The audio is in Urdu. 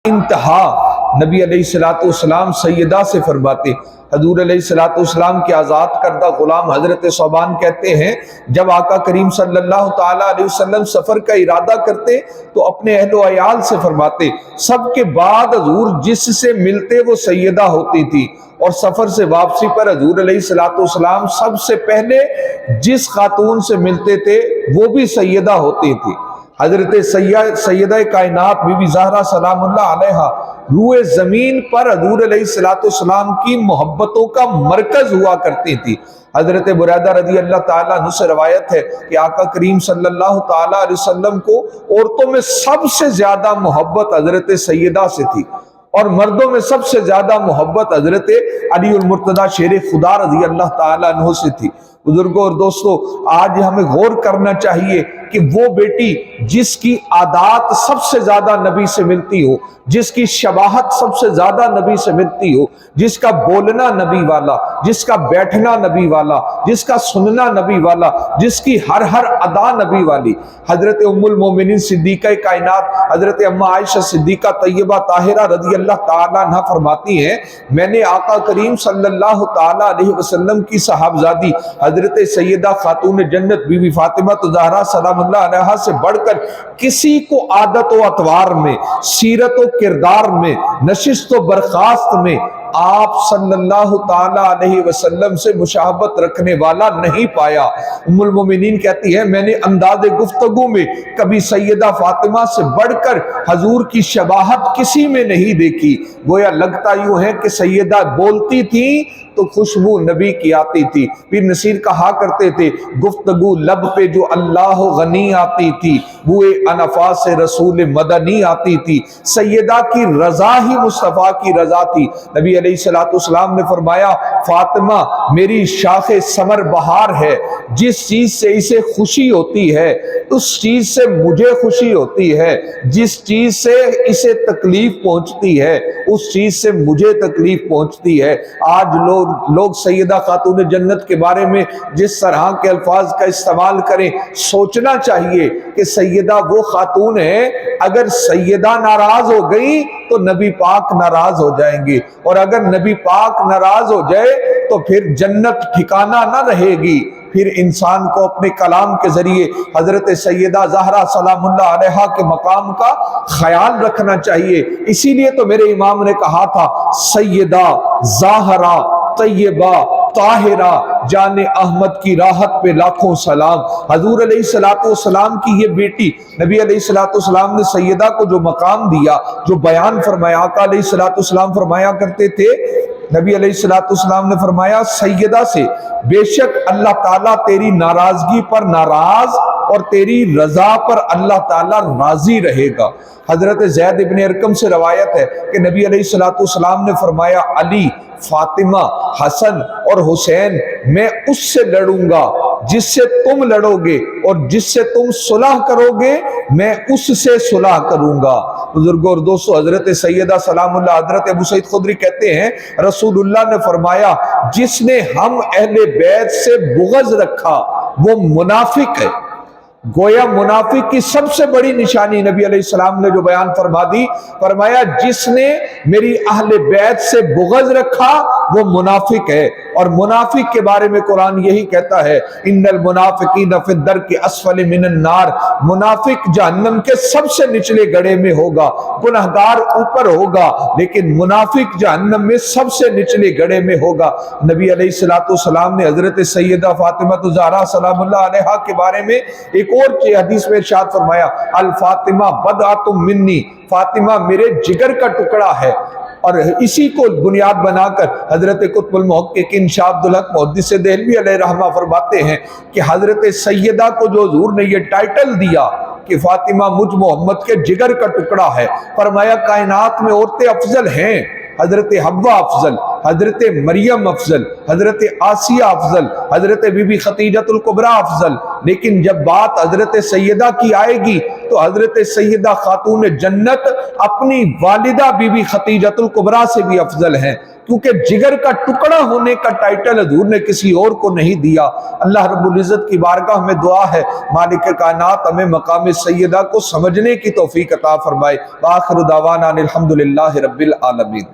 انتہا نبی علیہ الصلوۃ والسلام سیدہ سے فرماتے. حضور علیہ الصلوۃ والسلام کے آزاد کردہ غلام حضرت ثوبان کہتے ہیں جب آقا کریم صلی اللہ تعالیٰ علیہ وسلم سفر کا ارادہ کرتے تو اپنے اہل و عیال سے فرماتے. سب کے بعد حضور جس سے ملتے وہ سیدہ ہوتی تھی، اور سفر سے واپسی پر حضور علیہ الصلوۃ والسلام سب سے پہلے جس خاتون سے ملتے تھے وہ بھی سیدہ ہوتی تھی. حضرت سیدہ کائنات بی بی زہرا سلام اللہ علیہا روئے زمین پر حضور علیہ الصلوۃ والسلام کی محبتوں کا مرکز ہوا کرتی تھی. حضرت بریدہ رضی اللہ تعالیٰ عنہ سے روایت ہے کہ آقا کریم صلی اللہ تعالیٰ علیہ وسلم کو عورتوں میں سب سے زیادہ محبت حضرت سیدہ سے تھی، اور مردوں میں سب سے زیادہ محبت حضرت علی المرتضیٰ شیر خدا رضی اللہ تعالیٰ عنہ سے تھی. بزرگوں اور دوستو، آج ہمیں غور کرنا چاہیے کہ وہ بیٹی جس کی عادات سب سے زیادہ نبی سے ملتی ہو، جس کی شباہت سب سے زیادہ نبی سے ملتی ہو، جس کا بولنا نبی والا، جس کا بیٹھنا نبی والا، جس کا سننا نبی والا، جس کی ہر ادا نبی والی، حضرت ام المومنین صدیقہ کائنات حضرت اماں عائشہ صدیقہ طیبہ طاہرہ رضی اللہ تعالیٰ عنہ فرماتی ہیں میں نے آقا کریم صلی اللہ تعالیٰ علیہ وسلم کی صاحبزادی حضرت سیدہ خاتون جنت بی بی فاطمہ زہرا سلام اللہ علیہا سے بڑھ کر کسی کو عادت و اطوار میں، سیرت و کردار میں، نشست و برخاست میں آپ صلی اللہ تعالیٰ علیہ وسلم سے مشابہت رکھنے والا نہیں پایا. ام المومنین کہتی ہے میں نے انداز گفتگو میں کبھی سیدہ فاطمہ سے بڑھ کر حضور کی شباہت کسی میں نہیں دیکھی. گویا لگتا یوں ہے کہ سیدہ بولتی تھی تو خوشبو نبی کی آتی تھی. پیر نصیر کہا کرتے تھے گفتگو لب پہ جو اللہ غنی آتی تھی وہ انفاس رسول مدنی آتی تھی. سیدہ کی رضا ہی مصطفیٰ کی رضا تھی. نبی علیہ الصلوۃ والسلام نے فرمایا فاطمہ میری شاخ ثمر بہار ہے، جس چیز سے اسے خوشی ہوتی ہے اس چیز سے مجھے خوشی ہوتی ہے، جس چیز سے اسے تکلیف پہنچتی ہے اس چیز سے مجھے تکلیف پہنچتی ہے. آج لوگ سیدہ خاتون جنت کے بارے میں جس طرح کے الفاظ کا استعمال کریں، سوچنا چاہیے کہ سیدہ وہ خاتون ہے اگر سیدہ ناراض ہو گئی تو نبی پاک ناراض ہو جائیں گے، اور اگر نبی پاک ناراض ہو جائے تو پھر جنت ٹھکانہ نہ رہے گی. پھر انسان کو اپنے کلام کے ذریعے حضرت سیدہ زہرا سلام اللہ علیہا کے مقام کا خیال رکھنا چاہیے. اسی لیے تو میرے امام نے کہا تھا سیدہ زہرا طیبہ طاہرہ جان احمد کی راحت پہ لاکھوں سلام. حضور علیہ الصلوۃ والسلام کی یہ بیٹی نبی علیہ الصلوۃ والسلام نے سیدہ کو جو مقام دیا، جو بیان فرمایا، آقا علیہ الصلوۃ والسلام فرمایا کرتے تھے، نبی علیہ الصلوۃ والسلام نے فرمایا سیدہ سے بے شک اللہ تعالیٰ تیری ناراضگی پر ناراض اور تیری رضا پر اللہ تعالیٰ راضی رہے گا. حضرت زید ابن ارقم سے روایت ہے کہ نبی علیہ الصلوۃ والسلام نے فرمایا علی، فاطمہ، حسن اور حسین میں اس سے لڑوں گا جس سے تم لڑو گے، اور جس سے تم صلح کرو گے میں اس سے صلح کروں گا. بزرگوں اور دوستو، حضرت سیدہ سلام اللہ حضرت ابو سعید خدری کہتے ہیں رسول اللہ نے فرمایا جس نے ہم اہل بیت سے بغض رکھا وہ منافق ہے. گویا منافق کی سب سے بڑی نشانی نبی علیہ السلام نے جو بیان فرما دی، فرمایا جس نے میری اہل بیت سے بغض رکھا وہ منافق ہے. اور منافق کے بارے میں قرآن یہی کہتا ہے ان المنافقین فی الدرک اسفل من النار، منافق جہنم کے سب سے نچلے گڑھے میں ہوگا. گنہگار اوپر ہوگا لیکن منافق جہنم میں سب سے نچلے گڑھے میں ہوگا. نبی علیہ الصلوۃ والسلام نے حضرت سیدہ فاطمہ زہرا سلام اللہ علیہا کے بارے میں ایک اور حدیث میں ارشاد فرمایا الفاطمہ بدعۃ منی، فاطمہ میرے جگر کا ٹکڑا ہے. اور اسی کو بنیاد بنا کر حضرت قطب المحققین شاہ عبدالحق محدث دہلوی علیہ رحمہ فرماتے ہیں کہ حضرت سیدہ کو جو حضور نے یہ ٹائٹل دیا کہ فاطمہ مجھ محمد کے جگر کا ٹکڑا ہے، فرمایا کائنات میں عورتیں افضل ہیں، حضرت حوا افضل، حضرت مریم افضل، حضرت آسیہ افضل، حضرت بی بی خدیجۃ الکبریٰ افضل، لیکن جب بات حضرت سیدہ کی آئے گی تو حضرت سیدہ خاتون جنت اپنی والدہ بی بی خدیجۃ الکبریٰ سے بھی افضل ہیں، کیونکہ جگر کا ٹکڑا ہونے کا ٹائٹل حضور نے کسی اور کو نہیں دیا۔ اللہ رب العزت کی بارگاہ میں دعا ہے مالک کائنات ہمیں مقام سیدہ کو سمجھنے کی توفیق عطا فرمائے۔ وآخر دعوانا الحمدللہ رب العالمین۔